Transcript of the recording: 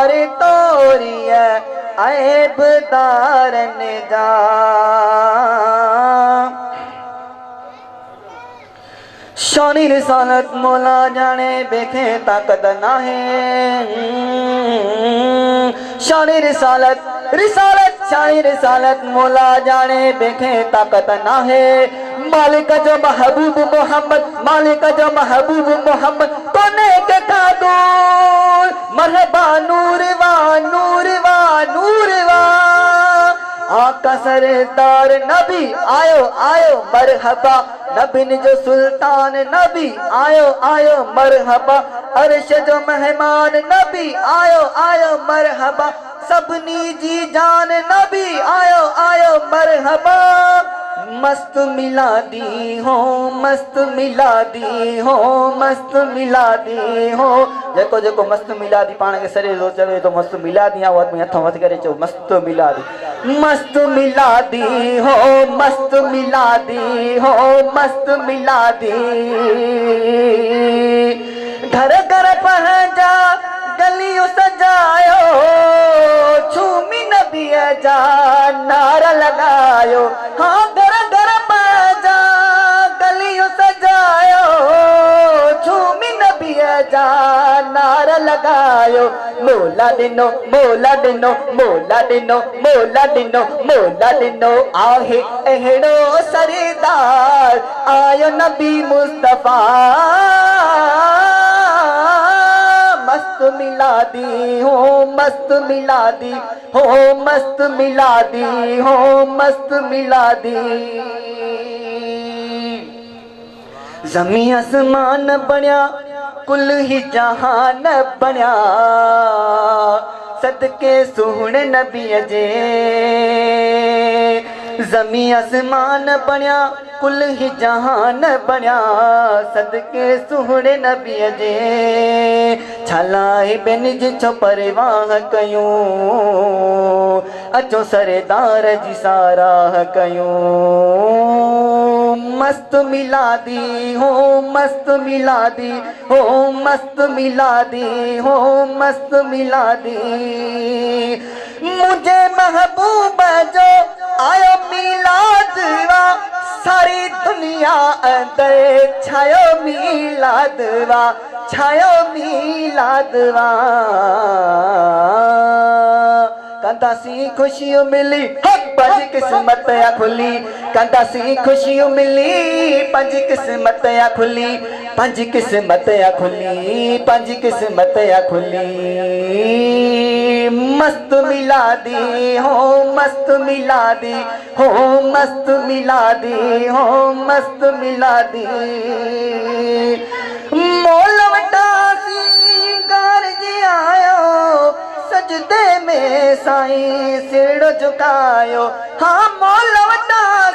पार तोरिए ऐब दारन जा। शानी रिसालत मौला जाने बेखे ताकत ना है। शानी रिसालत रिसालत शानी रिसालत मौला जाने बेखे ताकत ना है। मालिक जो महबूब मोहम्मद मालिक जो महबूब मोहम्मद कोने के कादूर मरहबा नूरवा नूरवा नूरवा। आका सरदार नबी आयो आयो मरहबा। नबीन जो सुल्तान नबी आयो आयो मरहबा। अर्श जो मेहमान नबी आयो आयो मरहबा। सबनी जी जान नबी आयो आयो मरहबा। मस्त मिलादी हो मस्त मिलादी हो मस्त मिलादी हो। जेको जेको मस्त मिलादी पाण के शरीर रो चवे तो मस्त मिलादी आ आदमी हथ वध करे चो मस्त मिलादी मस्त मिलादी हो मस्त मिलादी हो मस्त मिलादी। घर घर पहुंचा गलियों सजायो झूमी नबी जा नारा लगायो। हाँ घर घर पहुंचा गलियों सजायो झूमी नबी जा नारा लगायो। मोला दिनो मोला दिनो मोला दिनो मोला दिनो मोला दिनो आहे अहिड़ो सरदार आयो नबी मुस्तफा। मस्त मिलादी हो मस्त मिलादी हो मस्त मिलादी हो मस्त मिलादी। ज़मीं आसमान बनिया कुल ही जहान बनिया सदके सुहणे नबी जे। ज़मीं आसमान बनिया कुल ही जहान बनिया सदके सुहणे नबी जे। छलाए बिन जी छो परवाह कयूं अचो सरदार जी साराह कयूं। मस्त मिलादी हो मस्त मिलादी हो मस्त मिलादी हो मस्त मिलादी। मुझे महबूब जो आयो मिलादवा सारी दुनिया अंदर छायो मिलादवा छायो मिलादवा। कंदासी खुशियों मिली पंज किस्मत या खुली कंदासी खुशियों मिली पंज किस्मत या खुली पंज किस्मत या खुली पंज किस्मत या खुली। मस्त मिलादी हो मस्त मिलादी हो मस्त मिलादी हो मस्त मिलादी। मोल वटासी घर जी आयो सजदे में साईं सिर झुकायो। हाँ मोल वटासी